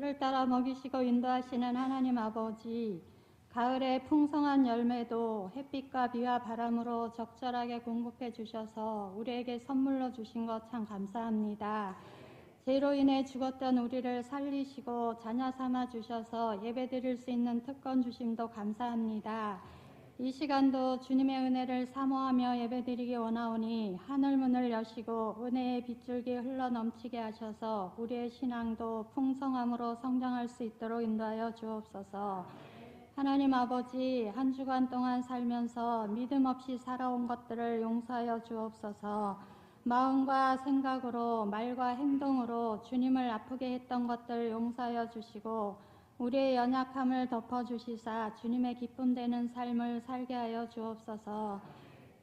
저를 따라 먹이시고 인도하시는 하나님 아버지, 가을의 풍성한 열매도 햇빛과 비와 바람으로 적절하게 공급해 주셔서 우리에게 선물로 주신 것 참 감사합니다. 죄로 인해 죽었던 우리를 살리시고 자녀 삼아 주셔서 예배드릴 수 있는 특권 주심도 감사합니다. 이 시간도 주님의 은혜를 사모하며 예배드리기 원하오니 하늘문을 여시고 은혜의 빗줄기 흘러넘치게 하셔서 우리의 신앙도 풍성함으로 성장할 수 있도록 인도하여 주옵소서. 하나님 아버지, 한 주간 동안 살면서 믿음 없이 살아온 것들을 용서하여 주옵소서. 마음과 생각으로 말과 행동으로 주님을 아프게 했던 것들 용서하여 주시고 우리의 연약함을 덮어주시사 주님의 기쁨 되는 삶을 살게 하여 주옵소서.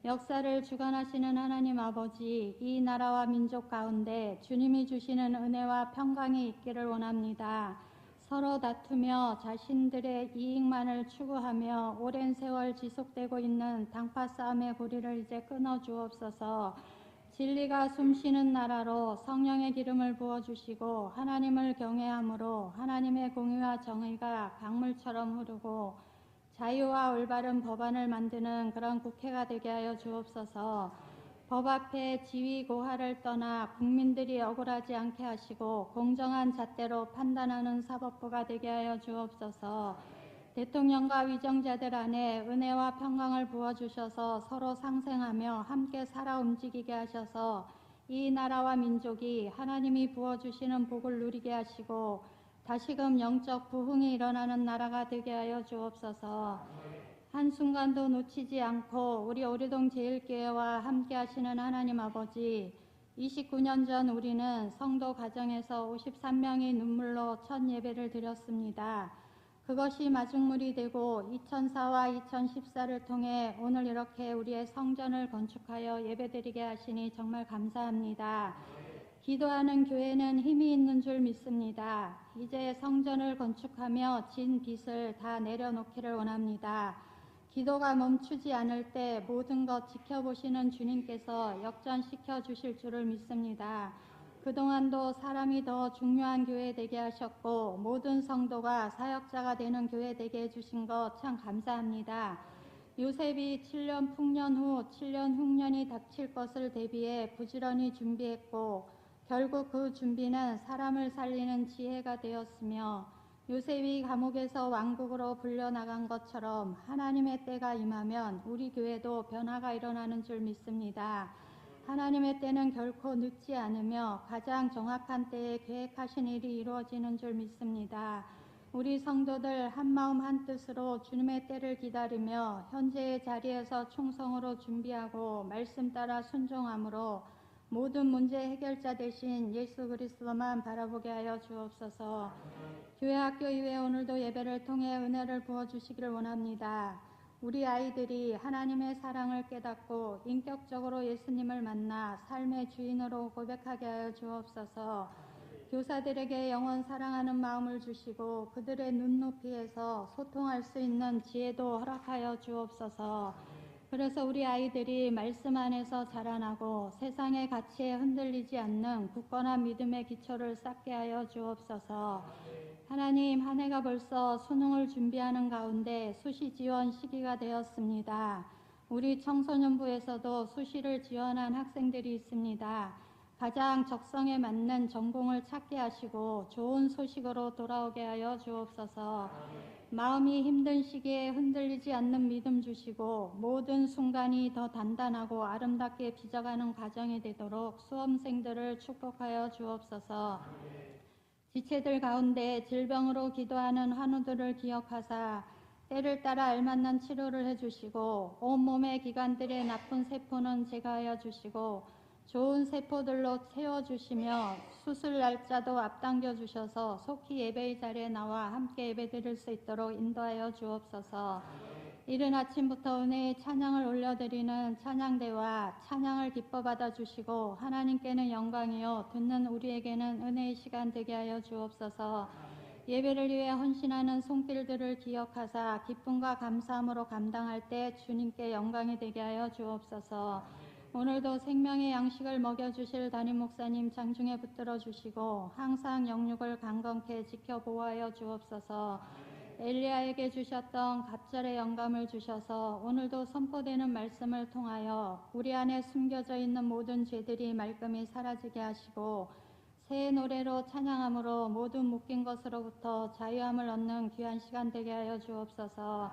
역사를 주관하시는 하나님 아버지, 이 나라와 민족 가운데 주님이 주시는 은혜와 평강이 있기를 원합니다. 서로 다투며 자신들의 이익만을 추구하며 오랜 세월 지속되고 있는 당파 싸움의 고리를 이제 끊어 주옵소서. 진리가 숨쉬는 나라로 성령의 기름을 부어주시고 하나님을 경외함으로 하나님의 공의와 정의가 강물처럼 흐르고 자유와 올바른 법안을 만드는 그런 국회가 되게 하여 주옵소서. 법 앞에 지위 고하를 떠나 국민들이 억울하지 않게 하시고 공정한 잣대로 판단하는 사법부가 되게 하여 주옵소서. 대통령과 위정자들 안에 은혜와 평강을 부어주셔서 서로 상생하며 함께 살아 움직이게 하셔서 이 나라와 민족이 하나님이 부어주시는 복을 누리게 하시고 다시금 영적 부흥이 일어나는 나라가 되게 하여 주옵소서. 한순간도 놓치지 않고 우리 오리동 제일교회와 함께 하시는 하나님 아버지, 29년 전 우리는 성도 가정에서 53명이 눈물로 첫 예배를 드렸습니다. 그것이 마중물이 되고 2004와 2014를 통해 오늘 이렇게 우리의 성전을 건축하여 예배드리게 하시니 정말 감사합니다. 기도하는 교회는 힘이 있는 줄 믿습니다. 이제 성전을 건축하며 진 빚을 다 내려놓기를 원합니다. 기도가 멈추지 않을 때 모든 것 지켜보시는 주님께서 역전시켜 주실 줄을 믿습니다. 그동안도 사람이 더 중요한 교회 되게 하셨고 모든 성도가 사역자가 되는 교회 되게 해주신 것 참 감사합니다. 요셉이 7년 풍년 후 7년 흉년이 닥칠 것을 대비해 부지런히 준비했고 결국 그 준비는 사람을 살리는 지혜가 되었으며 요셉이 감옥에서 왕국으로 불려나간 것처럼 하나님의 때가 임하면 우리 교회도 변화가 일어나는 줄 믿습니다. 하나님의 때는 결코 늦지 않으며 가장 정확한 때에 계획하신 일이 이루어지는 줄 믿습니다. 우리 성도들 한마음 한뜻으로 주님의 때를 기다리며 현재의 자리에서 충성으로 준비하고 말씀 따라 순종함으로 모든 문제 해결자 되신 예수 그리스도만 바라보게 하여 주옵소서. 교회 학교 이외 오늘도 예배를 통해 은혜를 부어주시기를 원합니다. 우리 아이들이 하나님의 사랑을 깨닫고 인격적으로 예수님을 만나 삶의 주인으로 고백하게 하여 주옵소서. 교사들에게 영원 사랑하는 마음을 주시고 그들의 눈높이에서 소통할 수 있는 지혜도 허락하여 주옵소서. 그래서 우리 아이들이 말씀 안에서 자라나고 세상의 가치에 흔들리지 않는 굳건한 믿음의 기초를 쌓게 하여 주옵소서. 하나님, 한 해가 벌써 수능을 준비하는 가운데 수시 지원 시기가 되었습니다. 우리 청소년부에서도 수시를 지원한 학생들이 있습니다. 가장 적성에 맞는 전공을 찾게 하시고 좋은 소식으로 돌아오게 하여 주옵소서. 마음이 힘든 시기에 흔들리지 않는 믿음 주시고 모든 순간이 더 단단하고 아름답게 빚어가는 과정이 되도록 수험생들을 축복하여 주옵소서. 지체들 가운데 질병으로 기도하는 환우들을 기억하사 때를 따라 알맞는 치료를 해주시고 온몸의 기관들의 나쁜 세포는 제거하여 주시고 좋은 세포들로 채워주시며 수술 날짜도 앞당겨 주셔서 속히 예배의 자리에 나와 함께 예배드릴 수 있도록 인도하여 주옵소서. 이른 아침부터 은혜의 찬양을 올려드리는 찬양대와 찬양을 기뻐 받아주시고 하나님께는 영광이요 듣는 우리에게는 은혜의 시간 되게 하여 주옵소서. 예배를 위해 헌신하는 손길들을 기억하사 기쁨과 감사함으로 감당할 때 주님께 영광이 되게 하여 주옵소서. 오늘도 생명의 양식을 먹여주실 담임 목사님 장중에 붙들어 주시고 항상 영육을 강건케 지켜보호하여 주옵소서. 엘리야에게 주셨던 갑절의 영감을 주셔서 오늘도 선포되는 말씀을 통하여 우리 안에 숨겨져 있는 모든 죄들이 말끔히 사라지게 하시고 새 노래로 찬양함으로 모든 묶인 것으로부터 자유함을 얻는 귀한 시간 되게 하여 주옵소서.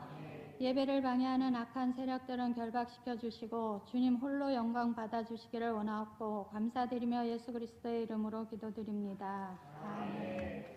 예배를 방해하는 악한 세력들은 결박시켜 주시고 주님 홀로 영광 받아주시기를 원하옵고 감사드리며 예수 그리스도의 이름으로 기도드립니다. 아멘.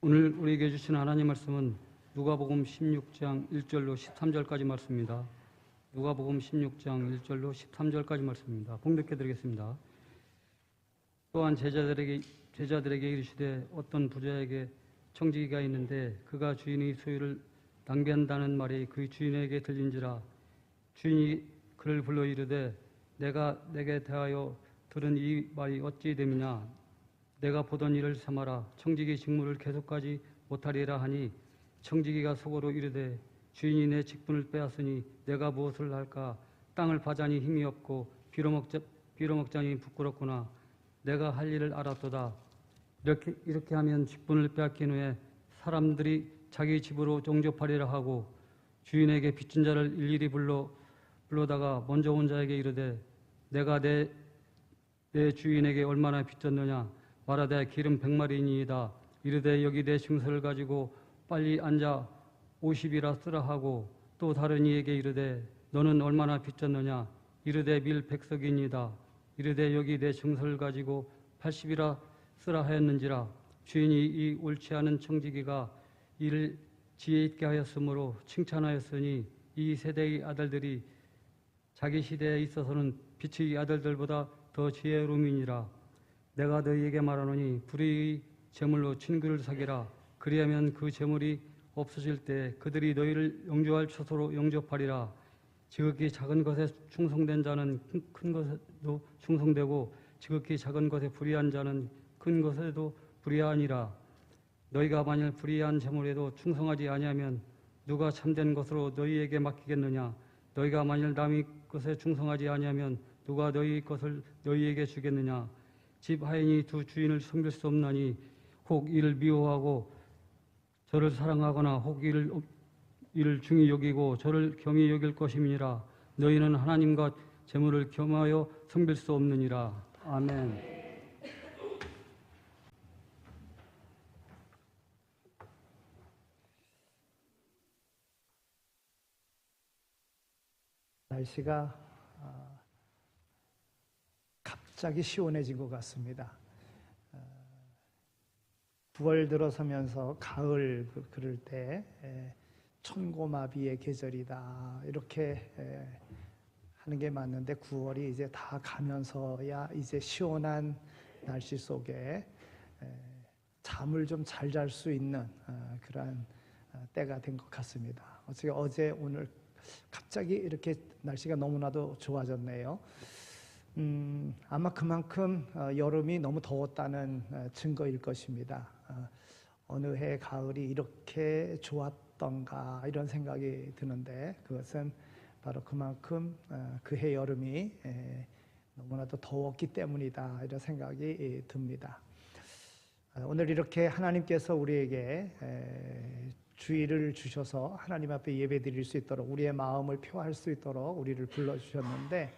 오늘 우리에게 주신 하나님 말씀은 누가복음 16장 1절로 13절까지 말씀입니다. 누가복음 16장 1절로 13절까지 말씀입니다. 봉독해 드리겠습니다. 또한 제자들에게 이르시되 어떤 부자에게 청지기가 있는데 그가 주인의 소유를 낭비한다는 말이 그 주인에게 들린지라. 주인이 그를 불러 이르되 내가 내게 대하여 들은 이 말이 어찌 됨이냐. 내가 보던 일을 삼아라. 청지기 직무를 계속하지 못하리라 하니 청지기가 속으로 이르되 주인이 내 직분을 빼앗으니 내가 무엇을 할까. 땅을 파자니 힘이 없고 빌어먹자니 부끄럽구나. 내가 할 일을 알았도다. 이렇게 하면 직분을 빼앗긴 후에 사람들이 자기 집으로 용접하리라 하고 주인에게 빚진 자를 일일이 불러다가 먼저 온 자에게 이르되 내가 내 주인에게 얼마나 빚졌느냐. 말하되 기름 100마리니이다. 이르되 여기 내 증서를 가지고 빨리 앉아 50이라 쓰라 하고 또 다른 이에게 이르되 너는 얼마나 빚졌느냐. 이르되 밀 100석이니이다. 이르되 여기 내 증서를 가지고 80이라 쓰라 하였는지라. 주인이 이 옳지 않은 청지기가 이를 지혜 있게 하였으므로 칭찬하였으니 이 세대의 아들들이 자기 시대에 있어서는 빛의 아들들보다 더 지혜로움이니라. 내가 너희에게 말하노니 불의의 재물로 친구를 사귀라. 그리하면 그 재물이 없어질 때 그들이 너희를 영접할 처소로 영접하리라. 지극히 작은 것에 충성된 자는 큰 것에도 충성되고 지극히 작은 것에 불의한 자는 큰 것에도 불의하니라. 너희가 만일 불의한 재물에도 충성하지 아니하면 누가 참된 것으로 너희에게 맡기겠느냐. 너희가 만일 남의 것에 충성하지 아니하면 누가 너희 것을 너희에게 주겠느냐. 집 하인이 두 주인을 섬길 수 없나니 혹 이를 미워하고 저를 사랑하거나 혹 이를 중히 여기고 저를 겸히 여길 것임이니라. 너희는 하나님과 재물을 겸하여 섬길 수 없느니라. 아멘. 날씨가 갑자기 시원해진 것 같습니다. 9월 들어서면서 가을 그럴 때 천고마비의 계절이다 이렇게 하는 게 맞는데 9월이 이제 다 가면서야 이제 시원한 날씨 속에 잠을 좀 잘 잘 수 있는 그러한 때가 된 것 같습니다. 어제 오늘 갑자기 이렇게 날씨가 너무나도 좋아졌네요. 아마 그만큼 여름이 너무 더웠다는 증거일 것입니다. 어느 해 가을이 이렇게 좋았던가 이런 생각이 드는데 그것은 바로 그만큼 그 해 여름이 너무나도 더웠기 때문이다 이런 생각이 듭니다. 오늘 이렇게 하나님께서 우리에게 주의를 주셔서 하나님 앞에 예배드릴 수 있도록 우리의 마음을 표할 수 있도록 우리를 불러주셨는데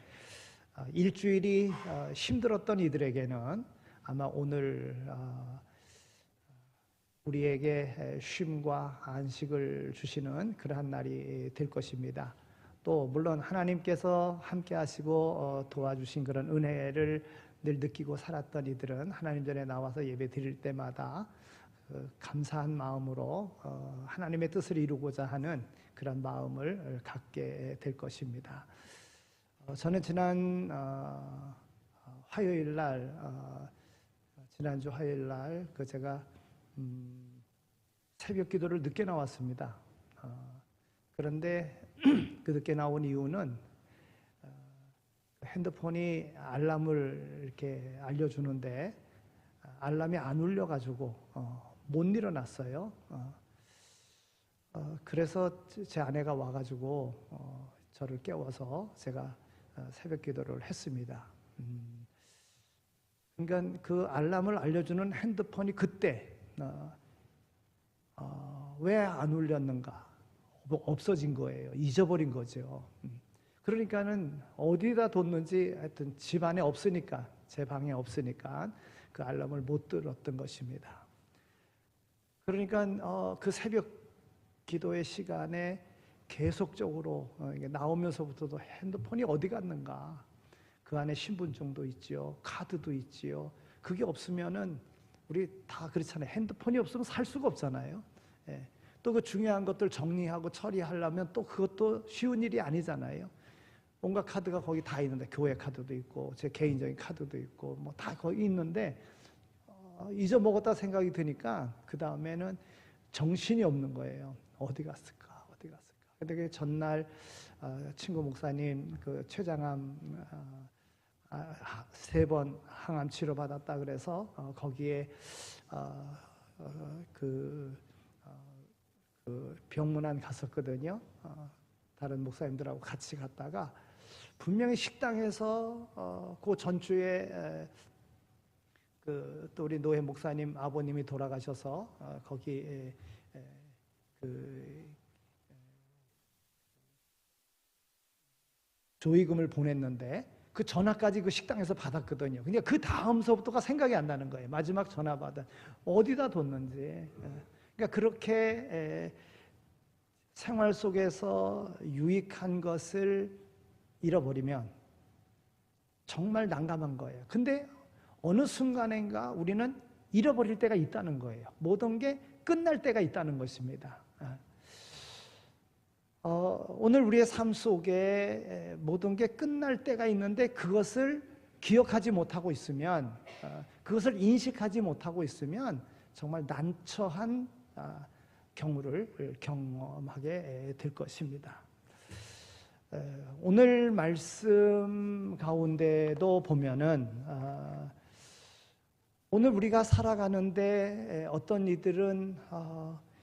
일주일이 힘들었던 이들에게는 아마 오늘 우리에게 쉼과 안식을 주시는 그러한 날이 될 것입니다. 또 물론 하나님께서 함께 하시고 도와주신 그런 은혜를 늘 느끼고 살았던 이들은 하나님 전에 나와서 예배 드릴 때마다 감사한 마음으로 하나님의 뜻을 이루고자 하는 그런 마음을 갖게 될 것입니다. 저는 지난 화요일 날, 지난주 화요일 날 제가 새벽 기도를 늦게 나왔습니다. 그런데 그 늦게 나온 이유는 핸드폰이 알람을 이렇게 알려주는데 알람이 안 울려가지고 못 일어났어요. 그래서 제 아내가 와가지고 저를 깨워서 제가 새벽 기도를 했습니다. 그러니까 그 알람을 알려주는 핸드폰이 그때 왜 안 울렸는가? 없어진 거예요. 잊어버린 거죠. 그러니까는 어디다 뒀는지 하여튼 집 안에 없으니까, 제 방에 없으니까 그 알람을 못 들었던 것입니다. 그러니까 그 새벽 기도의 시간에 계속적으로 나오면서부터도 핸드폰이 어디 갔는가? 그 안에 신분증도 있지요, 카드도 있지요. 그게 없으면은 우리 다 그렇잖아요. 핸드폰이 없으면 살 수가 없잖아요. 예. 또 그 중요한 것들 정리하고 처리하려면 또 그것도 쉬운 일이 아니잖아요. 온갖 카드가 거기 다 있는데, 교회 카드도 있고 제 개인적인 카드도 있고 뭐 다 거기 있는데 잊어먹었다 생각이 드니까 그 다음에는 정신이 없는 거예요. 어디 갔을까? 어디 갔을까? 근데 그 전날 친구 목사님 그 췌장암 3번 항암 치료 받았다 그래서 거기에 그 병문안 갔었거든요. 다른 목사님들하고 같이 갔다가 분명히 식당에서 그 전주에 또 우리 노회 목사님 아버님이 돌아가셔서 거기 조의금을 보냈는데 그 전화까지 그 식당에서 받았거든요. 그러니까 그 다음서부터가 생각이 안 나는 거예요. 마지막 전화 받은 어디다 뒀는지. 그러니까 그렇게 생활 속에서 유익한 것을 잃어버리면 정말 난감한 거예요. 근데 어느 순간인가 우리는 잃어버릴 때가 있다는 거예요. 모든 게 끝날 때가 있다는 것입니다. 오늘 우리의 삶 속에 모든 게 끝날 때가 있는데 그것을 기억하지 못하고 있으면, 그것을 인식하지 못하고 있으면 정말 난처한 경우를 경험하게 될 것입니다. 오늘 말씀 가운데도 보면은 오늘 우리가 살아가는데 어떤 이들은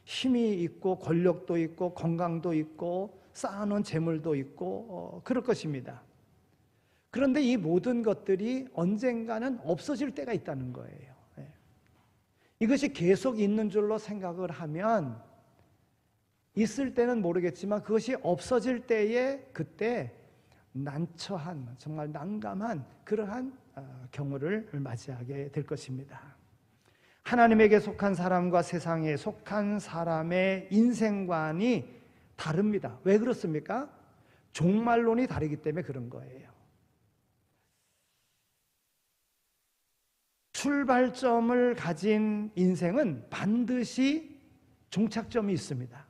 힘이 있고 권력도 있고 건강도 있고 쌓아놓은 재물도 있고 그럴 것입니다. 그런데 이 모든 것들이 언젠가는 없어질 때가 있다는 거예요. 이것이 계속 있는 줄로 생각을 하면 있을 때는 모르겠지만 그것이 없어질 때에 그때 난처한, 정말 난감한 그러한 경우를 맞이하게 될 것입니다. 하나님에게 속한 사람과 세상에 속한 사람의 인생관이 다릅니다. 왜 그렇습니까? 종말론이 다르기 때문에 그런 거예요. 출발점을 가진 인생은 반드시 종착점이 있습니다.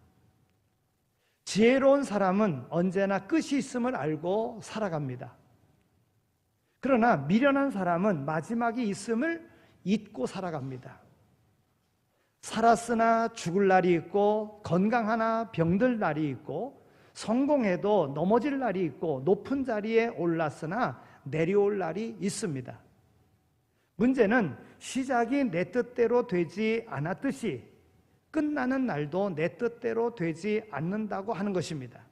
지혜로운 사람은 언제나 끝이 있음을 알고 살아갑니다. 그러나 미련한 사람은 마지막이 있음을 잊고 살아갑니다. 살았으나 죽을 날이 있고 건강하나 병들 날이 있고 성공해도 넘어질 날이 있고 높은 자리에 올랐으나 내려올 날이 있습니다. 문제는 시작이 내 뜻대로 되지 않았듯이 끝나는 날도 내 뜻대로 되지 않는다고 하는 것입니다.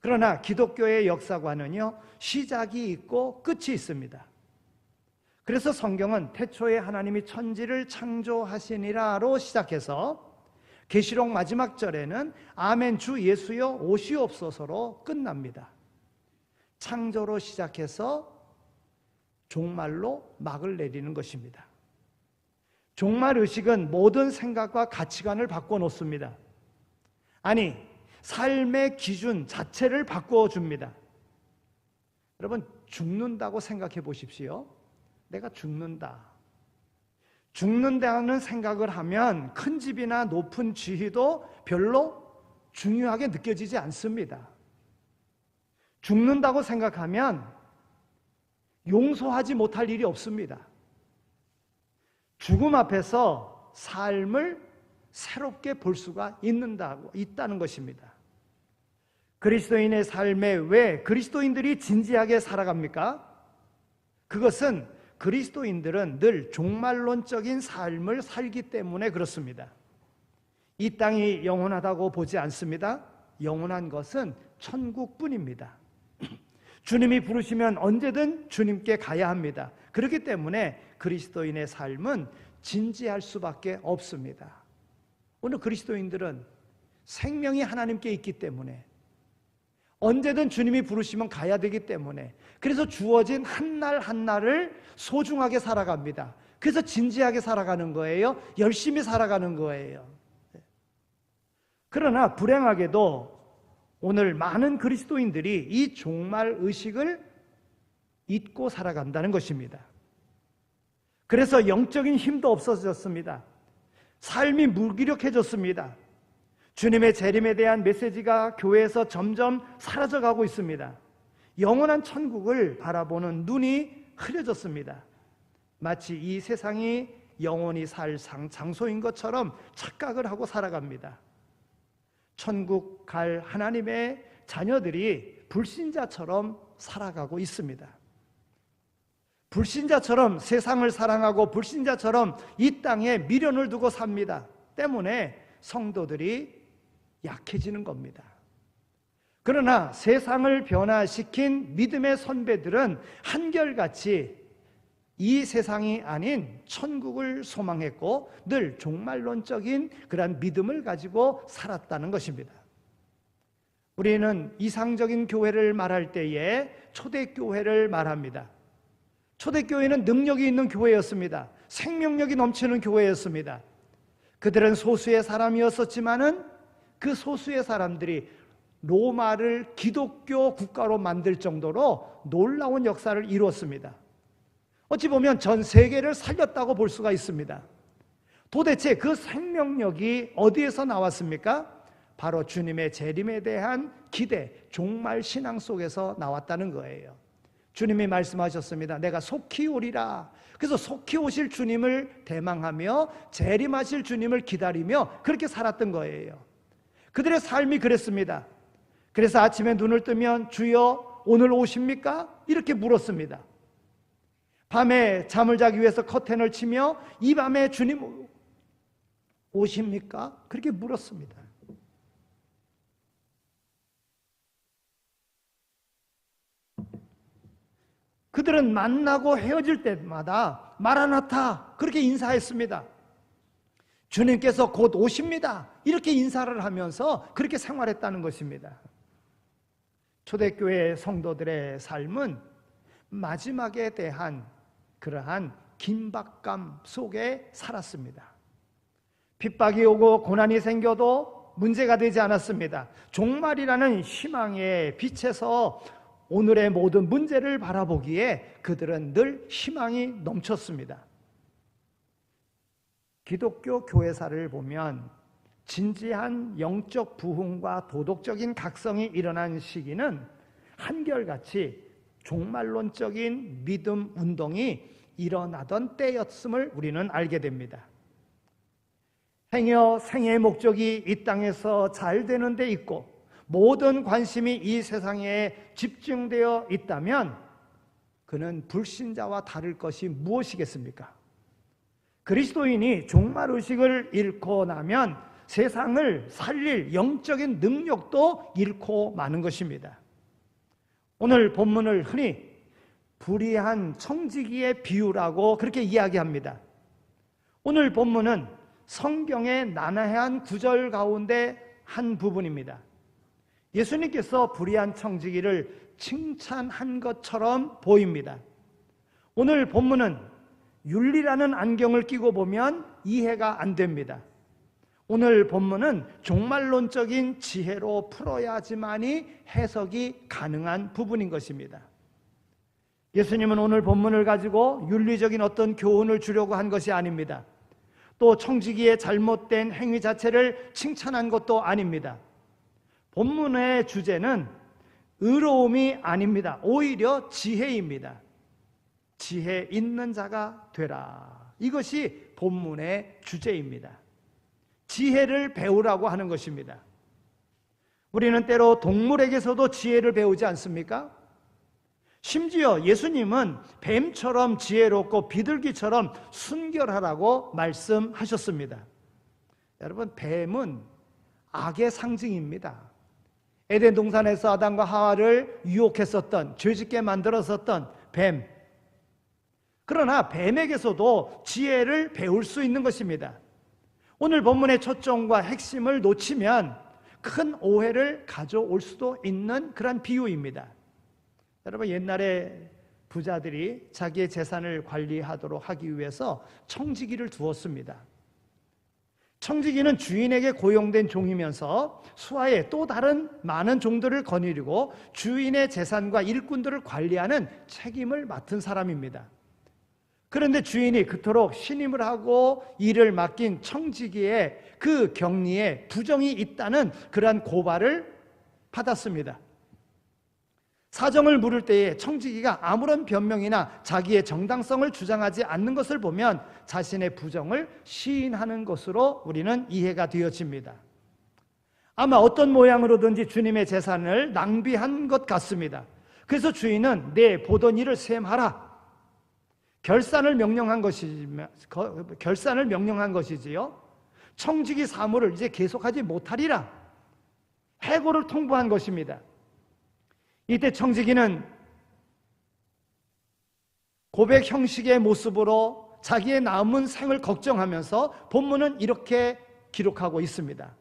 그러나 기독교의 역사관은요, 시작이 있고 끝이 있습니다. 그래서 성경은 태초에 하나님이 천지를 창조하시니라로 시작해서 계시록 마지막 절에는 아멘 주 예수여 오시옵소서로 끝납니다. 창조로 시작해서 종말로 막을 내리는 것입니다. 종말의식은 모든 생각과 가치관을 바꿔 놓습니다. 아니, 삶의 기준 자체를 바꾸어 줍니다. 여러분, 죽는다고 생각해 보십시오. 내가 죽는다는 생각을 하면 큰 집이나 높은 지위도 별로 중요하게 느껴지지 않습니다. 죽는다고 생각하면 용서하지 못할 일이 없습니다. 죽음 앞에서 삶을 새롭게 볼 수가 있다는 것입니다. 그리스도인의 삶에 왜 그리스도인들이 진지하게 살아갑니까? 그것은 그리스도인들은 늘 종말론적인 삶을 살기 때문에 그렇습니다. 이 땅이 영원하다고 보지 않습니다. 영원한 것은 천국뿐입니다. 주님이 부르시면 언제든 주님께 가야 합니다. 그렇기 때문에 그리스도인의 삶은 진지할 수밖에 없습니다. 오늘 그리스도인들은 생명이 하나님께 있기 때문에 언제든 주님이 부르시면 가야 되기 때문에 그래서 주어진 한 날 한 날을 소중하게 살아갑니다. 그래서 진지하게 살아가는 거예요. 열심히 살아가는 거예요. 그러나 불행하게도 오늘 많은 그리스도인들이 이 종말 의식을 잊고 살아간다는 것입니다. 그래서 영적인 힘도 없어졌습니다. 삶이 무기력해졌습니다. 주님의 재림에 대한 메시지가 교회에서 점점 사라져가고 있습니다. 영원한 천국을 바라보는 눈이 흐려졌습니다. 마치 이 세상이 영원히 살 장소인 것처럼 착각을 하고 살아갑니다. 천국 갈 하나님의 자녀들이 불신자처럼 살아가고 있습니다. 불신자처럼 세상을 사랑하고 불신자처럼 이 땅에 미련을 두고 삽니다. 때문에 성도들이 약해지는 겁니다. 그러나 세상을 변화시킨 믿음의 선배들은 한결같이 이 세상이 아닌 천국을 소망했고 늘 종말론적인 그러한 믿음을 가지고 살았다는 것입니다. 우리는 이상적인 교회를 말할 때에 초대교회를 말합니다. 초대교회는 능력이 있는 교회였습니다. 생명력이 넘치는 교회였습니다. 그들은 소수의 사람이었었지만은 그 소수의 사람들이 로마를 기독교 국가로 만들 정도로 놀라운 역사를 이루었습니다. 어찌 보면 전 세계를 살렸다고 볼 수가 있습니다. 도대체 그 생명력이 어디에서 나왔습니까? 바로 주님의 재림에 대한 기대, 종말 신앙 속에서 나왔다는 거예요. 주님이 말씀하셨습니다. 내가 속히 오리라. 그래서 속히 오실 주님을 대망하며 재림하실 주님을 기다리며 그렇게 살았던 거예요. 그들의 삶이 그랬습니다. 그래서 아침에 눈을 뜨면 주여 오늘 오십니까? 이렇게 물었습니다. 밤에 잠을 자기 위해서 커튼을 치며 이 밤에 주님 오십니까? 그렇게 물었습니다. 그들은 만나고 헤어질 때마다 마라나타 그렇게 인사했습니다. 주님께서 곧 오십니다. 이렇게 인사를 하면서 그렇게 생활했다는 것입니다. 초대교회 성도들의 삶은 마지막에 대한 그러한 긴박감 속에 살았습니다. 핍박이 오고 고난이 생겨도 문제가 되지 않았습니다. 종말이라는 희망의 빛에서 오늘의 모든 문제를 바라보기에 그들은 늘 희망이 넘쳤습니다. 기독교 교회사를 보면 진지한 영적 부흥과 도덕적인 각성이 일어난 시기는 한결같이 종말론적인 믿음 운동이 일어나던 때였음을 우리는 알게 됩니다. 행여 생의 목적이 이 땅에서 잘 되는 데 있고 모든 관심이 이 세상에 집중되어 있다면 그는 불신자와 다를 것이 무엇이겠습니까? 그리스도인이 종말의식을 잃고 나면 세상을 살릴 영적인 능력도 잃고 마는 것입니다. 오늘 본문을 흔히 불의한 청지기의 비유라고 그렇게 이야기합니다. 오늘 본문은 성경의 난해한 구절 가운데 한 부분입니다. 예수님께서 불의한 청지기를 칭찬한 것처럼 보입니다. 오늘 본문은 윤리라는 안경을 끼고 보면 이해가 안 됩니다. 오늘 본문은 종말론적인 지혜로 풀어야지만이 해석이 가능한 부분인 것입니다. 예수님은 오늘 본문을 가지고 윤리적인 어떤 교훈을 주려고 한 것이 아닙니다. 또 청지기의 잘못된 행위 자체를 칭찬한 것도 아닙니다. 본문의 주제는 의로움이 아닙니다. 오히려 지혜입니다. 지혜 있는 자가 되라. 이것이 본문의 주제입니다. 지혜를 배우라고 하는 것입니다. 우리는 때로 동물에게서도 지혜를 배우지 않습니까? 심지어 예수님은 뱀처럼 지혜롭고 비둘기처럼 순결하라고 말씀하셨습니다. 여러분, 뱀은 악의 상징입니다. 에덴 동산에서 아담과 하와를 유혹했었던, 죄짓게 만들었었던 뱀. 그러나 뱀에게서도 지혜를 배울 수 있는 것입니다. 오늘 본문의 초점과 핵심을 놓치면 큰 오해를 가져올 수도 있는 그런 비유입니다. 여러분, 옛날에 부자들이 자기의 재산을 관리하도록 하기 위해서 청지기를 두었습니다. 청지기는 주인에게 고용된 종이면서 수하에 또 다른 많은 종들을 거느리고 주인의 재산과 일꾼들을 관리하는 책임을 맡은 사람입니다. 그런데 주인이 그토록 신임을 하고 일을 맡긴 청지기의 그 경리에 부정이 있다는 그러한 고발을 받았습니다. 사정을 물을 때에 청지기가 아무런 변명이나 자기의 정당성을 주장하지 않는 것을 보면 자신의 부정을 시인하는 것으로 우리는 이해가 되어집니다. 아마 어떤 모양으로든지 주님의 재산을 낭비한 것 같습니다. 그래서 주인은 내 보던 일을 셈하라. 결산을 명령한 것이지요. 청지기 사무를 이제 계속하지 못하리라. 해고를 통보한 것입니다. 이때 청지기는 고백 형식의 모습으로 자기의 남은 생을 걱정하면서 본문은 이렇게 기록하고 있습니다.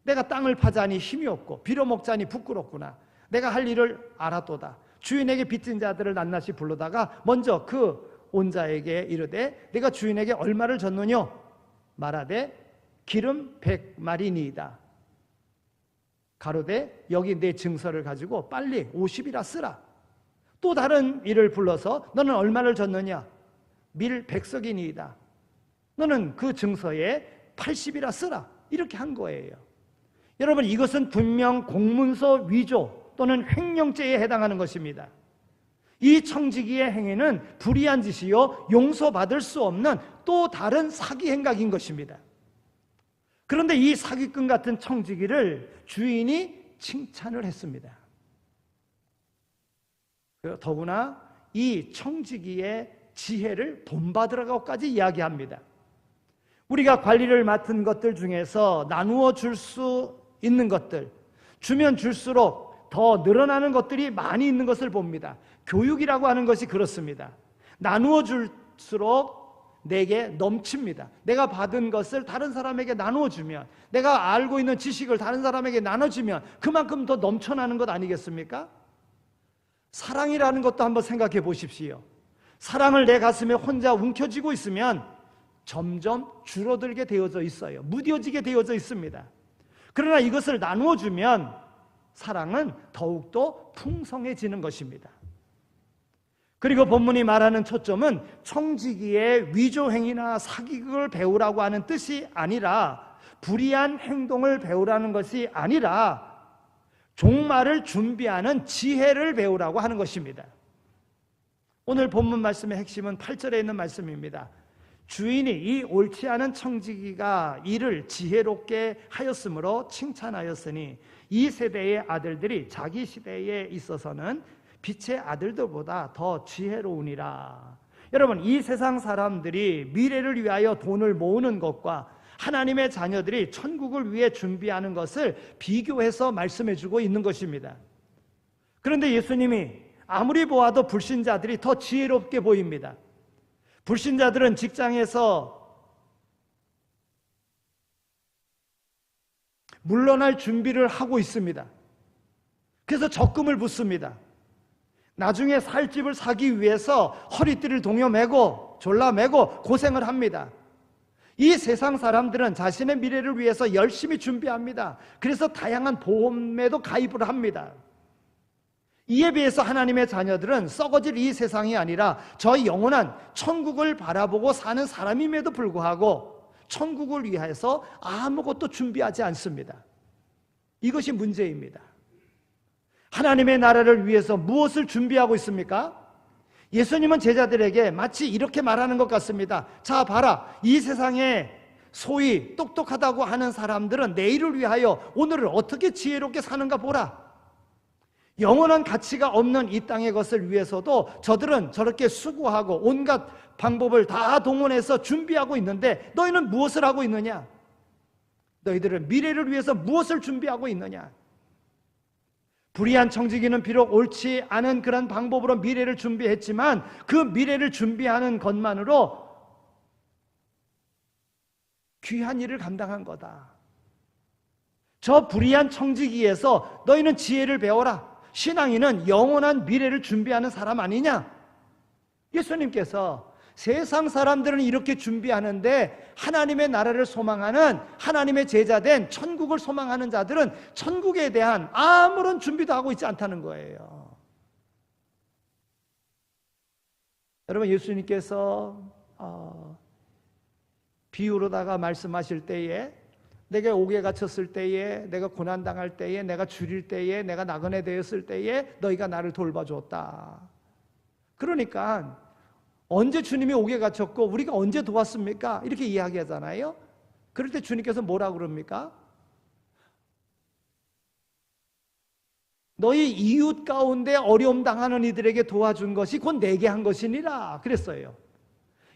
내가 땅을 파자니 힘이 없고 빌어먹자니 부끄럽구나. 내가 할 일을 알았도다. 주인에게 빚진 자들을 낱낱이 불러다가 먼저 그 온자에게 이르되 내가 주인에게 얼마를 졌느뇨? 말하되 기름 100마리니이다. 가로되 여기 내 증서를 가지고 빨리 50이라 쓰라. 또 다른 이를 불러서 너는 얼마를 줬느냐? 밀 100석이니이다. 너는 그 증서에 80이라 쓰라. 이렇게 한 거예요. 여러분, 이것은 분명 공문서 위조 또는 횡령죄에 해당하는 것입니다. 이 청지기의 행위는 불의한 짓이요 용서받을 수 없는 또 다른 사기 행각인 것입니다. 그런데 이 사기꾼 같은 청지기를 주인이 칭찬을 했습니다. 더구나 이 청지기의 지혜를 본받으라고까지 이야기합니다. 우리가 관리를 맡은 것들 중에서 나누어 줄 수 있는 것들, 주면 줄수록 더 늘어나는 것들이 많이 있는 것을 봅니다. 교육이라고 하는 것이 그렇습니다. 나누어 줄수록 내게 넘칩니다. 내가 받은 것을 다른 사람에게 나누어주면, 내가 알고 있는 지식을 다른 사람에게 나눠주면 그만큼 더 넘쳐나는 것 아니겠습니까? 사랑이라는 것도 한번 생각해 보십시오. 사랑을 내 가슴에 혼자 움켜쥐고 있으면 점점 줄어들게 되어져 있어요. 무뎌지게 되어져 있습니다. 그러나 이것을 나누어주면 사랑은 더욱더 풍성해지는 것입니다. 그리고 본문이 말하는 초점은 청지기의 위조행위나 사기극을 배우라고 하는 뜻이 아니라, 불의한 행동을 배우라는 것이 아니라 종말을 준비하는 지혜를 배우라고 하는 것입니다. 오늘 본문 말씀의 핵심은 8절에 있는 말씀입니다. 주인이 이 옳지 않은 청지기가 이를 지혜롭게 하였으므로 칭찬하였으니 이 세대의 아들들이 자기 시대에 있어서는 빛의 아들들보다 더 지혜로우니라. 여러분, 이 세상 사람들이 미래를 위하여 돈을 모으는 것과 하나님의 자녀들이 천국을 위해 준비하는 것을 비교해서 말씀해주고 있는 것입니다. 그런데 예수님이 아무리 보아도 불신자들이 더 지혜롭게 보입니다. 불신자들은 직장에서 물러날 준비를 하고 있습니다. 그래서 적금을 붓습니다. 나중에 살 집을 사기 위해서 허리띠를 동여매고 졸라매고 고생을 합니다. 이 세상 사람들은 자신의 미래를 위해서 열심히 준비합니다. 그래서 다양한 보험에도 가입을 합니다. 이에 비해서 하나님의 자녀들은 썩어질 이 세상이 아니라 저 영원한 천국을 바라보고 사는 사람임에도 불구하고 천국을 위해서 아무것도 준비하지 않습니다. 이것이 문제입니다. 하나님의 나라를 위해서 무엇을 준비하고 있습니까? 예수님은 제자들에게 마치 이렇게 말하는 것 같습니다. 자, 봐라. 이 세상에 소위 똑똑하다고 하는 사람들은 내일을 위하여 오늘을 어떻게 지혜롭게 사는가 보라. 영원한 가치가 없는 이 땅의 것을 위해서도 저들은 저렇게 수고하고 온갖 방법을 다 동원해서 준비하고 있는데 너희는 무엇을 하고 있느냐? 너희들은 미래를 위해서 무엇을 준비하고 있느냐? 불의한 청지기는 비록 옳지 않은 그런 방법으로 미래를 준비했지만 그 미래를 준비하는 것만으로 귀한 일을 감당한 거다. 저 불의한 청지기에서 너희는 지혜를 배워라. 신앙인은 영원한 미래를 준비하는 사람 아니냐? 예수님께서 세상 사람들은 이렇게 준비하는데 하나님의 나라를 소망하는 하나님의 제자된 천국을 소망하는 자들은 천국에 대한 아무런 준비도 하고 있지 않다는 거예요. 여러분, 예수님께서 비유로다가 말씀하실 때에 내가 옥에 갇혔을 때에, 내가 고난당할 때에, 내가 줄일 때에, 내가 나그네 되었을 때에 너희가 나를 돌봐줬다. 그러니까 언제 주님이 옥에 갇혔고 우리가 언제 도왔습니까? 이렇게 이야기하잖아요. 그럴 때 주님께서 뭐라고 그럽니까? 너희 이웃 가운데 어려움 당하는 이들에게 도와준 것이 곧 내게 한 것이니라 그랬어요.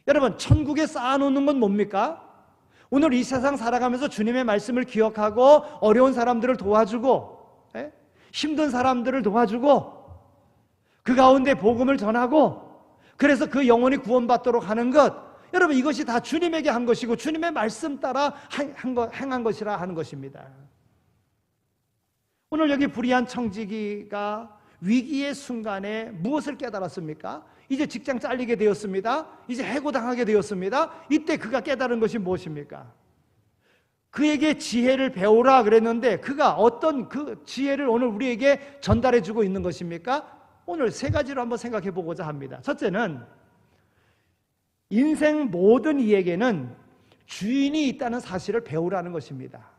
여러분, 천국에 쌓아놓는 건 뭡니까? 오늘 이 세상 살아가면서 주님의 말씀을 기억하고 어려운 사람들을 도와주고 힘든 사람들을 도와주고 그 가운데 복음을 전하고 그래서 그 영혼이 구원받도록 하는 것, 여러분, 이것이 다 주님에게 한 것이고 주님의 말씀 따라 행한 것이라 하는 것입니다. 오늘 여기 불의한 청지기가 위기의 순간에 무엇을 깨달았습니까? 이제 직장 잘리게 되었습니다. 이제 해고당하게 되었습니다. 이때 그가 깨달은 것이 무엇입니까? 그에게 지혜를 배우라 그랬는데 그가 어떤 그 지혜를 오늘 우리에게 전달해 주고 있는 것입니까? 오늘 세 가지로 한번 생각해 보고자 합니다. 첫째는 인생 모든 이에게는 주인이 있다는 사실을 배우라는 것입니다.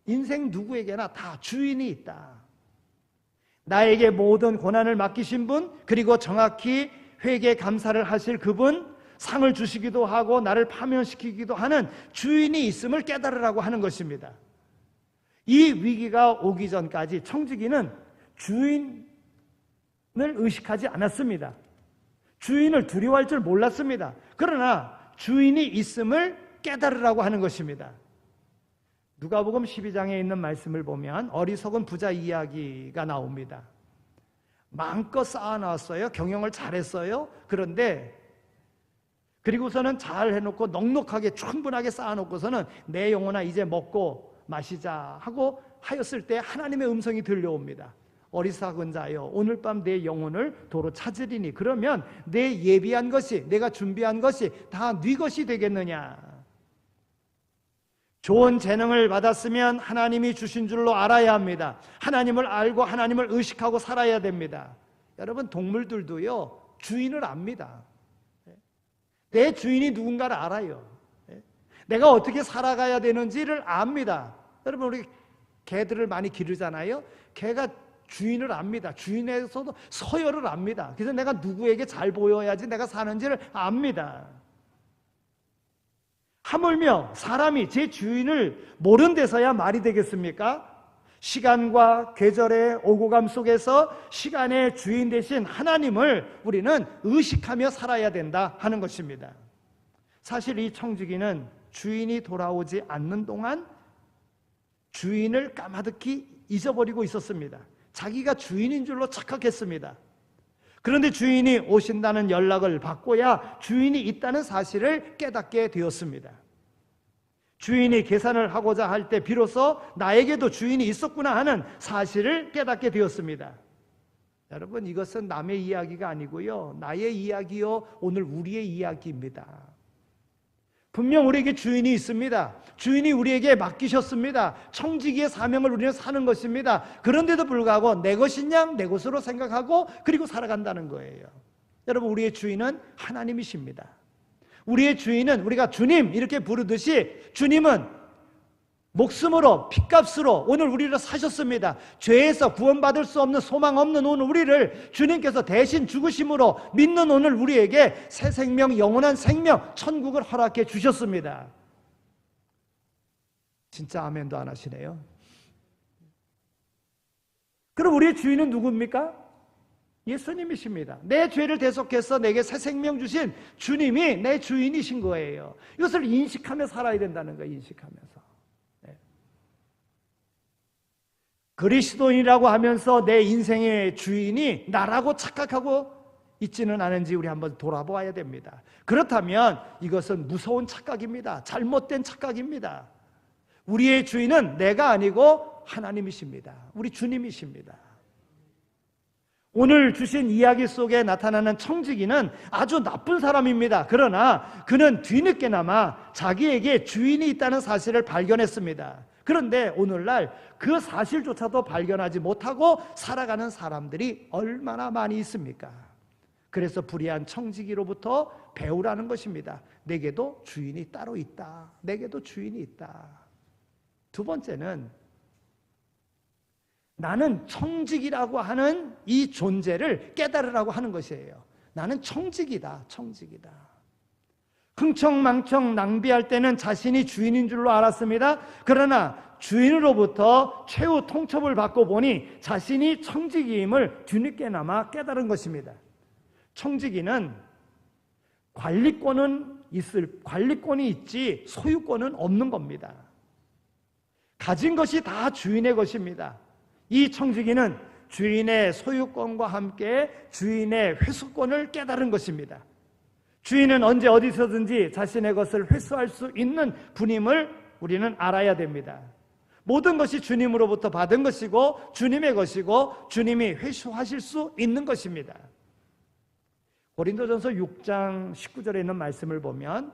인생 누구에게나 다 주인이 있다. 나에게 모든 고난을 맡기신 분, 그리고 정확히 회개 감사를 하실 그분, 상을 주시기도 하고 나를 파면시키기도 하는 주인이 있음을 깨달으라고 하는 것입니다. 이 위기가 오기 전까지 청지기는 주인을 의식하지 않았습니다. 주인을 두려워할 줄 몰랐습니다. 그러나 주인이 있음을 깨달으라고 하는 것입니다. 누가복음 12장에 있는 말씀을 보면 어리석은 부자 이야기가 나옵니다. 마음껏 쌓아놨어요. 경영을 잘했어요. 그런데 그리고서는 잘 해놓고 넉넉하게 충분하게 쌓아놓고서는 내 영혼아 이제 먹고 마시자 하고 하였을 때 하나님의 음성이 들려옵니다. 어리석은 자여, 오늘 밤 내 영혼을 도로 찾으리니 그러면 내 예비한 것이, 내가 준비한 것이 다 네 것이 되겠느냐. 좋은 재능을 받았으면 하나님이 주신 줄로 알아야 합니다. 하나님을 알고 하나님을 의식하고 살아야 됩니다. 여러분, 동물들도요 주인을 압니다. 내 주인이 누군가를 알아요. 내가 어떻게 살아가야 되는지를 압니다. 여러분, 우리 개들을 많이 기르잖아요. 개가 주인을 압니다. 주인에서도 서열을 압니다. 그래서 내가 누구에게 잘 보여야지 내가 사는지를 압니다. 하물며 사람이 제 주인을 모른 데서야 말이 되겠습니까? 시간과 계절의 오고감 속에서 시간의 주인 되신 하나님을 우리는 의식하며 살아야 된다 하는 것입니다. 사실 이 청지기는 주인이 돌아오지 않는 동안 주인을 까마득히 잊어버리고 있었습니다. 자기가 주인인 줄로 착각했습니다. 그런데 주인이 오신다는 연락을 받고야 주인이 있다는 사실을 깨닫게 되었습니다. 주인이 계산을 하고자 할 때 비로소 나에게도 주인이 있었구나 하는 사실을 깨닫게 되었습니다. 여러분, 이것은 남의 이야기가 아니고요, 나의 이야기요, 오늘 우리의 이야기입니다. 분명 우리에게 주인이 있습니다. 주인이 우리에게 맡기셨습니다. 청지기의 사명을 우리는 사는 것입니다. 그런데도 불구하고 내 것인 양 내 것으로 생각하고 그리고 살아간다는 거예요. 여러분, 우리의 주인은 하나님이십니다. 우리의 주인은 우리가 주님 이렇게 부르듯이 주님은 목숨으로 핏값으로 오늘 우리를 사셨습니다. 죄에서 구원받을 수 없는 소망 없는 오늘 우리를 주님께서 대신 죽으심으로 믿는 오늘 우리에게 새 생명, 영원한 생명, 천국을 허락해 주셨습니다. 진짜 아멘도 안 하시네요. 그럼 우리의 주인은 누굽니까? 예수님이십니다. 내 죄를 대속해서 내게 새 생명 주신 주님이 내 주인이신 거예요. 이것을 인식하며 살아야 된다는 거예요. 인식하면서. 그리스도인이라고 하면서 내 인생의 주인이 나라고 착각하고 있지는 않은지 우리 한번 돌아보아야 됩니다. 그렇다면 이것은 무서운 착각입니다. 잘못된 착각입니다. 우리의 주인은 내가 아니고 하나님이십니다. 우리 주님이십니다. 오늘 주신 이야기 속에 나타나는 청지기는 아주 나쁜 사람입니다. 그러나 그는 뒤늦게나마 자기에게 주인이 있다는 사실을 발견했습니다. 그런데 오늘날 그 사실조차도 발견하지 못하고 살아가는 사람들이 얼마나 많이 있습니까? 그래서 불의한 청지기로부터 배우라는 것입니다. 내게도 주인이 따로 있다. 내게도 주인이 있다. 두 번째는 나는 청지기라고 하는 이 존재를 깨달으라고 하는 것이에요. 나는 청지기다. 청지기다. 흥청망청 낭비할 때는 자신이 주인인 줄로 알았습니다. 그러나 주인으로부터 최후 통첩을 받고 보니 자신이 청지기임을 뒤늦게나마 깨달은 것입니다. 청지기는 관리권이 있지 소유권은 없는 겁니다. 가진 것이 다 주인의 것입니다. 이 청지기는 주인의 소유권과 함께 주인의 회수권을 깨달은 것입니다. 주인은 언제 어디서든지 자신의 것을 회수할 수 있는 분임을 우리는 알아야 됩니다. 모든 것이 주님으로부터 받은 것이고 주님의 것이고 주님이 회수하실 수 있는 것입니다. 고린도전서 6장 19절에 있는 말씀을 보면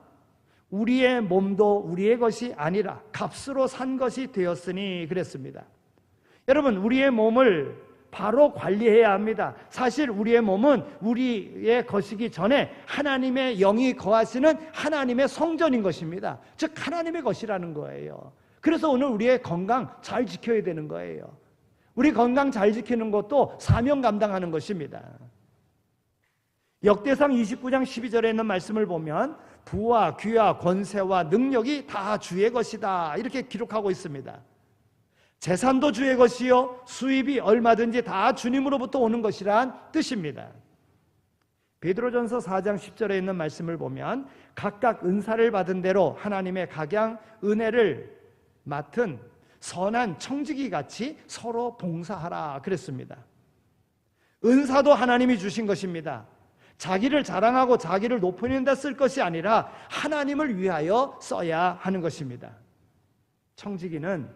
우리의 몸도 우리의 것이 아니라 값으로 산 것이 되었으니 그랬습니다. 여러분, 우리의 몸을 바로 관리해야 합니다. 사실 우리의 몸은 우리의 것이기 전에 하나님의 영이 거하시는 하나님의 성전인 것입니다. 즉 하나님의 것이라는 거예요. 그래서 오늘 우리의 건강 잘 지켜야 되는 거예요. 우리 건강 잘 지키는 것도 사명 감당하는 것입니다. 역대상 29장 12절에 있는 말씀을 보면 부와 귀와 권세와 능력이 다 주의 것이다 이렇게 기록하고 있습니다. 재산도 주의 것이요 수입이 얼마든지 다 주님으로부터 오는 것이란 뜻입니다. 베드로전서 4장 10절에 있는 말씀을 보면 각각 은사를 받은 대로 하나님의 각양 은혜를 맡은 선한 청지기같이 서로 봉사하라 그랬습니다. 은사도 하나님이 주신 것입니다. 자기를 자랑하고 자기를 높이는 데 쓸 것이 아니라 하나님을 위하여 써야 하는 것입니다. 청지기는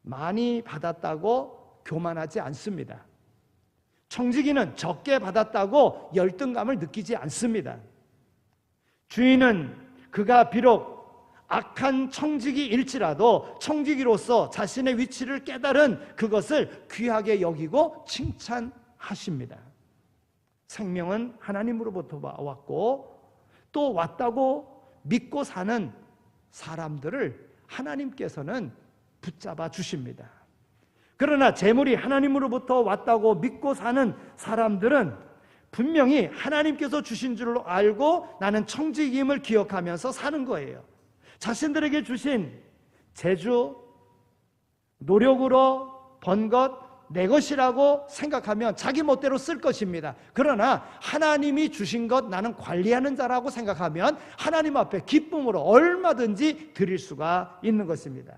많이 받았다고 교만하지 않습니다. 청지기는 적게 받았다고 열등감을 느끼지 않습니다. 주인은 그가 비록 악한 청지기일지라도 청지기로서 자신의 위치를 깨달은 그것을 귀하게 여기고 칭찬하십니다. 생명은 하나님으로부터 왔고 또 왔다고 믿고 사는 사람들을 하나님께서는 붙잡아 주십니다. 그러나 재물이 하나님으로부터 왔다고 믿고 사는 사람들은 분명히 하나님께서 주신 줄로 알고 나는 청지기임을 기억하면서 사는 거예요. 자신들에게 주신 재주, 노력으로 번 것, 내 것이라고 생각하면 자기 멋대로 쓸 것입니다. 그러나 하나님이 주신 것 나는 관리하는 자라고 생각하면 하나님 앞에 기쁨으로 얼마든지 드릴 수가 있는 것입니다.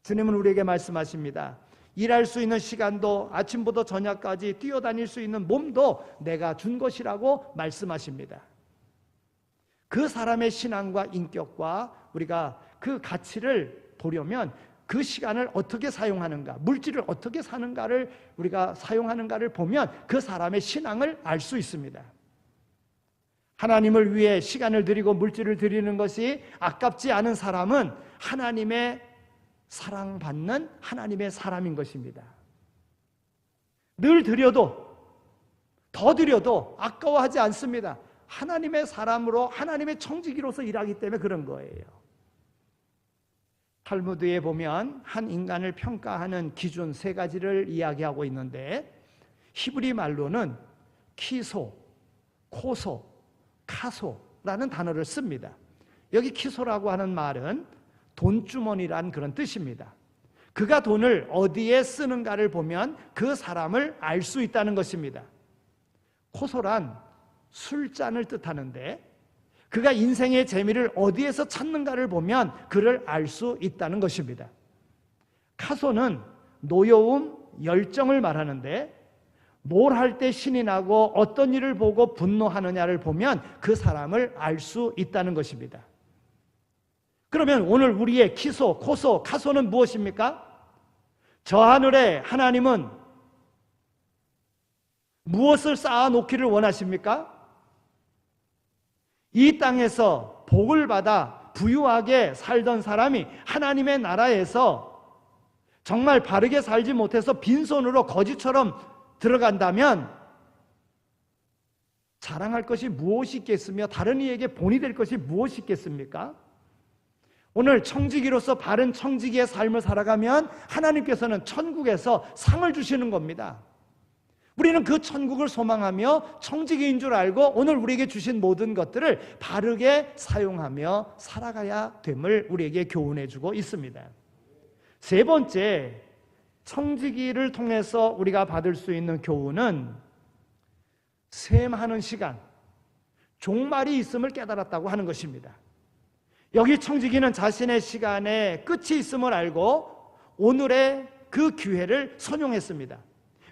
주님은 우리에게 말씀하십니다. 일할 수 있는 시간도 아침부터 저녁까지 뛰어다닐 수 있는 몸도 내가 준 것이라고 말씀하십니다. 그 사람의 신앙과 인격과 우리가 그 가치를 보려면 그 시간을 어떻게 사용하는가, 물질을 어떻게 사는가를 우리가 사용하는가를 보면 그 사람의 신앙을 알 수 있습니다. 하나님을 위해 시간을 드리고 물질을 드리는 것이 아깝지 않은 사람은 하나님의 사랑받는 하나님의 사람인 것입니다. 늘 드려도, 더 드려도 아까워하지 않습니다. 하나님의 사람으로, 하나님의 청지기로서 일하기 때문에 그런 거예요. 탈무드에 보면 한 인간을 평가하는 기준 3가지를 이야기하고 있는데, 히브리 말로는 키소, 코소, 카소라는 단어를 씁니다. 여기 키소라고 하는 말은 돈주머니라는 그런 뜻입니다. 그가 돈을 어디에 쓰는가를 보면 그 사람을 알 수 있다는 것입니다. 코소란 술잔을 뜻하는데, 그가 인생의 재미를 어디에서 찾는가를 보면 그를 알 수 있다는 것입니다. 카소는 노여움, 열정을 말하는데, 뭘 할 때 신이 나고 어떤 일을 보고 분노하느냐를 보면 그 사람을 알 수 있다는 것입니다. 그러면 오늘 우리의 키소, 코소, 카소는 무엇입니까? 저 하늘에 하나님은 무엇을 쌓아놓기를 원하십니까? 이 땅에서 복을 받아 부유하게 살던 사람이 하나님의 나라에서 정말 바르게 살지 못해서 빈손으로 거지처럼 들어간다면 자랑할 것이 무엇이 있겠으며 다른 이에게 본이 될 것이 무엇이 있겠습니까? 오늘 청지기로서 바른 청지기의 삶을 살아가면 하나님께서는 천국에서 상을 주시는 겁니다. 우리는 그 천국을 소망하며 청지기인 줄 알고 오늘 우리에게 주신 모든 것들을 바르게 사용하며 살아가야 됨을 우리에게 교훈해 주고 있습니다. 3번째, 청지기를 통해서 우리가 받을 수 있는 교훈은 셈하는 시간, 종말이 있음을 깨달았다고 하는 것입니다. 여기 청지기는 자신의 시간에 끝이 있음을 알고 오늘의 그 기회를 선용했습니다.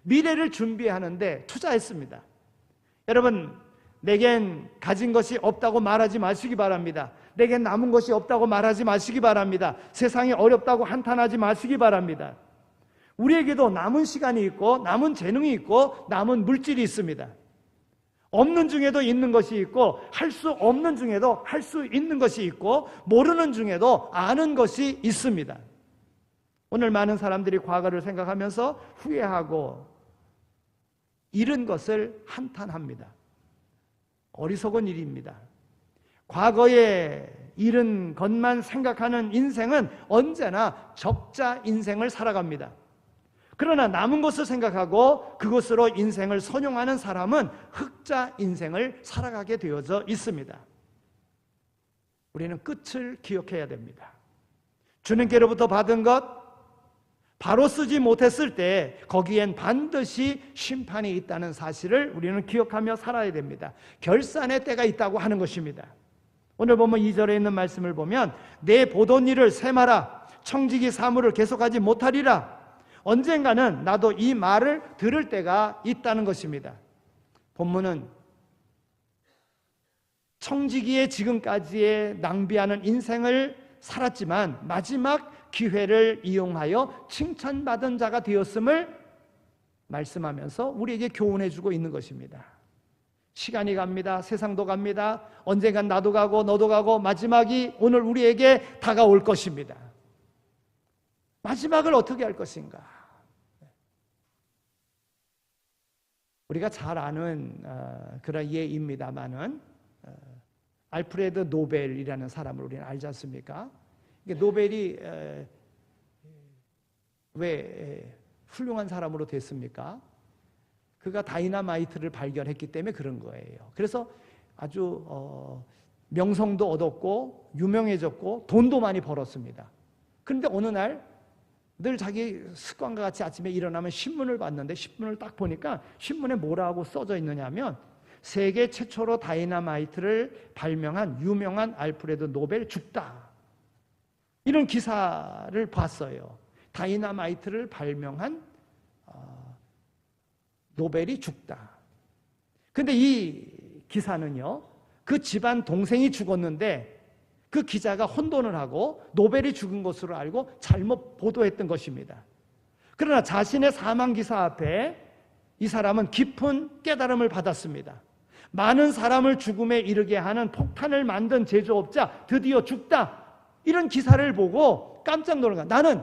미래를 준비하는데 투자했습니다. 여러분, 내겐 가진 것이 없다고 말하지 마시기 바랍니다. 내겐 남은 것이 없다고 말하지 마시기 바랍니다. 세상이 어렵다고 한탄하지 마시기 바랍니다. 우리에게도 남은 시간이 있고 남은 재능이 있고 남은 물질이 있습니다. 없는 중에도 있는 것이 있고 할 수 없는 중에도 할 수 있는 것이 있고 모르는 중에도 아는 것이 있습니다. 오늘 많은 사람들이 과거를 생각하면서 후회하고 잃은 것을 한탄합니다. 어리석은 일입니다. 과거에 잃은 것만 생각하는 인생은 언제나 적자 인생을 살아갑니다. 그러나 남은 것을 생각하고 그것으로 인생을 선용하는 사람은 흑자 인생을 살아가게 되어져 있습니다. 우리는 끝을 기억해야 됩니다. 주님께로부터 받은 것 바로 쓰지 못했을 때 거기엔 반드시 심판이 있다는 사실을 우리는 기억하며 살아야 됩니다. 결산의 때가 있다고 하는 것입니다. 오늘 보면 2절에 있는 말씀을 보면 내 보던 일을 셈하라, 청지기 사물을 계속하지 못하리라. 언젠가는 나도 이 말을 들을 때가 있다는 것입니다. 본문은 청지기의 지금까지의 낭비하는 인생을 살았지만 마지막 기회를 이용하여 칭찬받은 자가 되었음을 말씀하면서 우리에게 교훈해 주고 있는 것입니다. 시간이 갑니다. 세상도 갑니다. 언젠간 나도 가고 너도 가고 마지막이 오늘 우리에게 다가올 것입니다. 마지막을 어떻게 할 것인가? 우리가 잘 아는 그런 예입니다만은 알프레드 노벨이라는 사람을 우리는 알지 않습니까? 노벨이 왜 훌륭한 사람으로 됐습니까? 그가 다이너마이트를 발견했기 때문에 그런 거예요. 그래서 아주 명성도 얻었고 유명해졌고 돈도 많이 벌었습니다. 그런데 어느 날 늘 자기 습관과 같이 아침에 일어나면 신문을 봤는데 신문을 딱 보니까 신문에 뭐라고 써져 있느냐면 세계 최초로 다이너마이트를 발명한 유명한 알프레드 노벨 죽다. 이런 기사를 봤어요. 다이너마이트를 발명한 노벨이 죽다. 근데 이 기사는요, 그 집안 동생이 죽었는데 그 기자가 혼돈을 하고 노벨이 죽은 것으로 알고 잘못 보도했던 것입니다. 그러나 자신의 사망 기사 앞에 이 사람은 깊은 깨달음을 받았습니다. 많은 사람을 죽음에 이르게 하는 폭탄을 만든 제조업자 드디어 죽다. 이런 기사를 보고 깜짝 놀란 거야. 나는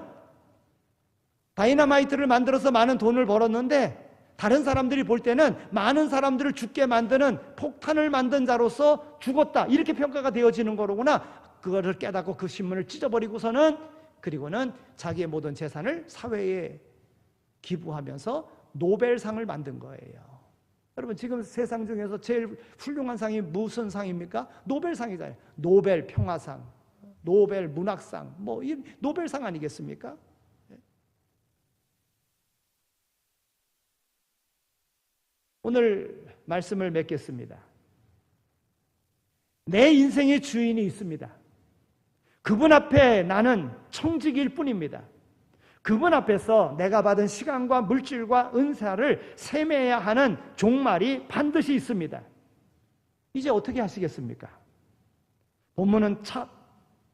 다이너마이트를 만들어서 많은 돈을 벌었는데 다른 사람들이 볼 때는 많은 사람들을 죽게 만드는 폭탄을 만든 자로서 죽었다. 이렇게 평가가 되어지는 거로구나. 그거를 깨닫고 그 신문을 찢어버리고서는 그리고는 자기의 모든 재산을 사회에 기부하면서 노벨상을 만든 거예요. 여러분 지금 세상 중에서 제일 훌륭한 상이 무슨 상입니까? 노벨상이잖아요. 노벨 평화상, 노벨 문학상, 뭐 이 노벨상 아니겠습니까? 오늘 말씀을 맺겠습니다. 내 인생의 주인이 있습니다. 그분 앞에 나는 청직일 뿐입니다. 그분 앞에서 내가 받은 시간과 물질과 은사를 세매야 하는 종말이 반드시 있습니다. 이제 어떻게 하시겠습니까? 본문은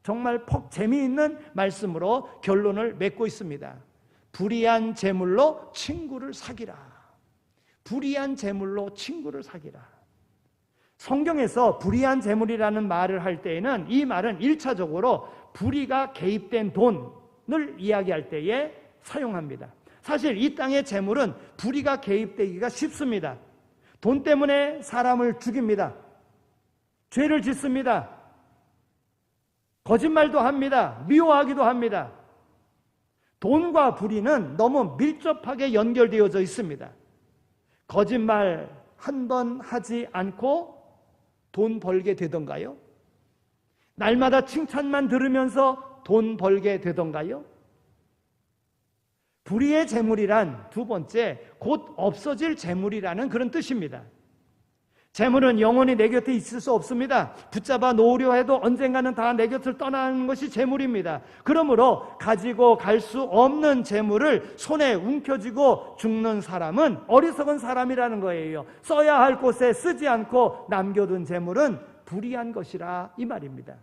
정말 재미있는 말씀으로 결론을 맺고 있습니다. 불의한 재물로 친구를 사귀라. 불의한 재물로 친구를 사귀라. 성경에서 불의한 재물이라는 말을 할 때에는 이 말은 1차적으로 불의가 개입된 돈을 이야기할 때에 사용합니다. 사실 이 땅의 재물은 불의가 개입되기가 쉽습니다. 돈 때문에 사람을 죽입니다. 죄를 짓습니다. 거짓말도 합니다. 미워하기도 합니다. 돈과 불의는 너무 밀접하게 연결되어져 있습니다. 거짓말 한 번 하지 않고 돈 벌게 되던가요? 날마다 칭찬만 들으면서 돈 벌게 되던가요? 불의의 재물이란 두 번째, 곧 없어질 재물이라는 그런 뜻입니다. 재물은 영원히 내 곁에 있을 수 없습니다. 붙잡아 놓으려 해도 언젠가는 다 내 곁을 떠나는 것이 재물입니다. 그러므로 가지고 갈 수 없는 재물을 손에 움켜쥐고 죽는 사람은 어리석은 사람이라는 거예요. 써야 할 곳에 쓰지 않고 남겨둔 재물은 불의한 것이라 이 말입니다.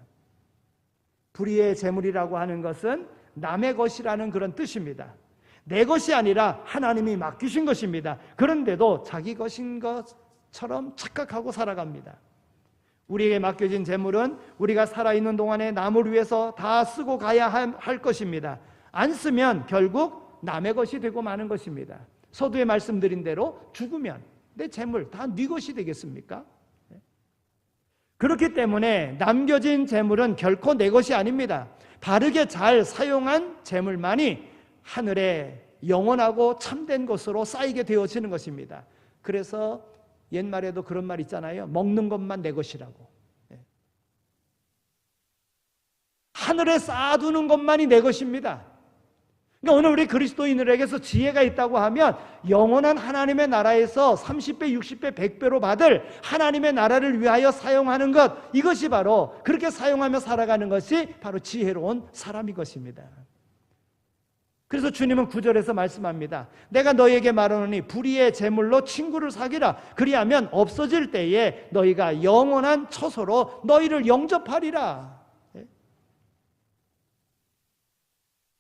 불의의 재물이라고 하는 것은 남의 것이라는 그런 뜻입니다. 내 것이 아니라 하나님이 맡기신 것입니다. 그런데도 자기 것인 것처럼 착각하고 살아갑니다. 우리에게 맡겨진 재물은 우리가 살아있는 동안에 남을 위해서 다 쓰고 가야 할 것입니다. 안 쓰면 결국 남의 것이 되고 마는 것입니다. 서두에 말씀드린 대로 죽으면 내 재물 다 네 것이 되겠습니까? 그렇기 때문에 남겨진 재물은 결코 내 것이 아닙니다. 바르게 잘 사용한 재물만이 하늘에 영원하고 참된 것으로 쌓이게 되어지는 것입니다. 그래서 옛말에도 그런 말 있잖아요. 먹는 것만 내 것이라고. 하늘에 쌓아두는 것만이 내 것입니다. 그러니까 오늘 우리 그리스도인들에게서 지혜가 있다고 하면 영원한 하나님의 나라에서 30배, 60배, 100배로 받을 하나님의 나라를 위하여 사용하는 것, 이것이 바로 그렇게 사용하며 살아가는 것이 바로 지혜로운 사람인 것입니다. 그래서 주님은 9절에서 말씀합니다. 내가 너희에게 말하노니 불의의 재물로 친구를 사귀라. 그리하면 없어질 때에 너희가 영원한 처소로 너희를 영접하리라.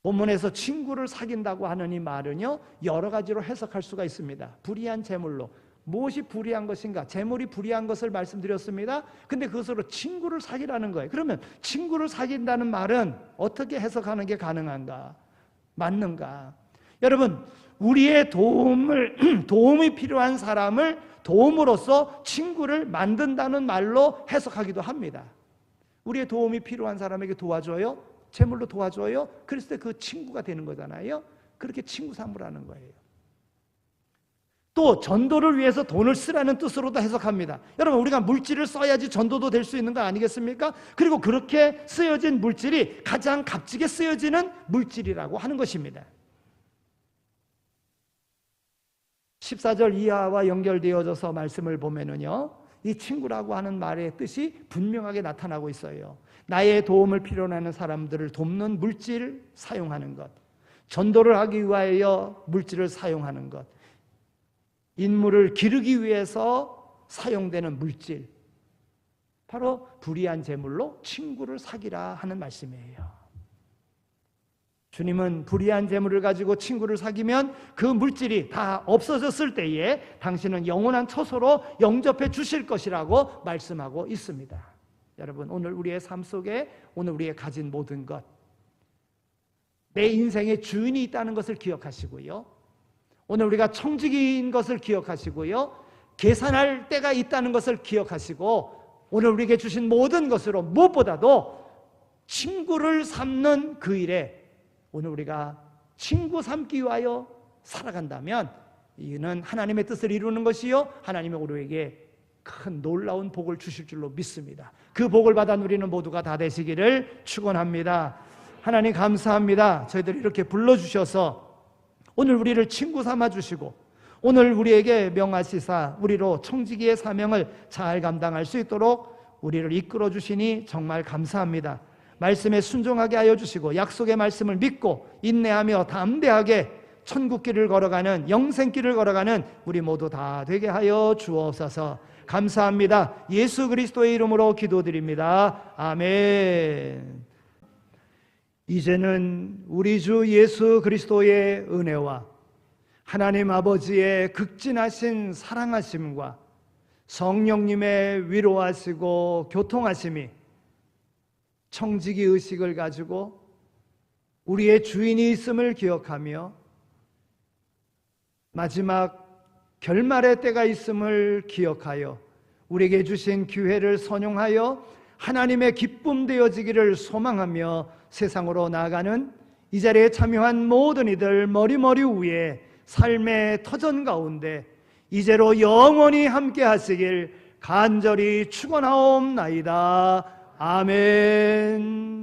본문에서 친구를 사귄다고 하는 이 말은요, 여러 가지로 해석할 수가 있습니다. 불의한 재물로. 무엇이 불의한 것인가? 재물이 불의한 것을 말씀드렸습니다. 근데 그것으로 친구를 사귀라는 거예요. 그러면 친구를 사귄다는 말은 어떻게 해석하는 게 가능한가? 맞는가? 여러분, 우리의 도움이 필요한 사람을 도움으로써 친구를 만든다는 말로 해석하기도 합니다. 우리의 도움이 필요한 사람에게 도와줘요? 재물로 도와줘요? 그랬을 때 그 친구가 되는 거잖아요. 그렇게 친구 삼으라는 거예요. 또 전도를 위해서 돈을 쓰라는 뜻으로도 해석합니다. 여러분, 우리가 물질을 써야지 전도도 될 수 있는 거 아니겠습니까? 그리고 그렇게 쓰여진 물질이 가장 값지게 쓰여지는 물질이라고 하는 것입니다. 14절 이하와 연결되어져서 말씀을 보면은요, 이 친구라고 하는 말의 뜻이 분명하게 나타나고 있어요. 나의 도움을 필요로 하는 사람들을 돕는 물질 사용하는 것, 전도를 하기 위하여 물질을 사용하는 것, 인물을 기르기 위해서 사용되는 물질, 바로 불의한 재물로 친구를 사귀라 하는 말씀이에요. 주님은 불의한 재물을 가지고 친구를 사귀면 그 물질이 다 없어졌을 때에 당신은 영원한 처소로 영접해 주실 것이라고 말씀하고 있습니다. 여러분, 오늘 우리의 삶 속에 오늘 우리가 가진 모든 것, 내 인생의 주인이 있다는 것을 기억하시고요. 오늘 우리가 청지기인 것을 기억하시고요. 계산할 때가 있다는 것을 기억하시고 오늘 우리에게 주신 모든 것으로 무엇보다도 친구를 삼는 그 일에 오늘 우리가 친구 삼기 위하여 살아간다면 이는 하나님의 뜻을 이루는 것이요 하나님의 우리에게 큰 놀라운 복을 주실 줄로 믿습니다. 그 복을 받아 누리는 모두가 다 되시기를 축원합니다. 하나님 감사합니다. 저희들 이렇게 불러주셔서 오늘 우리를 친구 삼아주시고 오늘 우리에게 명하시사 우리로 청지기의 사명을 잘 감당할 수 있도록 우리를 이끌어 주시니 정말 감사합니다. 말씀에 순종하게 하여 주시고 약속의 말씀을 믿고 인내하며 담대하게 천국길을 걸어가는 영생길을 걸어가는 우리 모두 다 되게 하여 주옵소서. 감사합니다. 예수 그리스도의 이름으로 기도드립니다. 아멘. 이제는 우리 주 예수 그리스도의 은혜와 하나님 아버지의 극진하신 사랑하심과 성령님의 위로하시고 교통하심이 청지기 의식을 가지고 우리의 주인이 있음을 기억하며 마지막 결말의 때가 있음을 기억하여 우리에게 주신 기회를 선용하여 하나님의 기쁨 되어지기를 소망하며 세상으로 나아가는 이 자리에 참여한 모든 이들 머리머리 위에 삶의 터전 가운데 이제로 영원히 함께 하시길 간절히 축원하옵나이다. 아멘.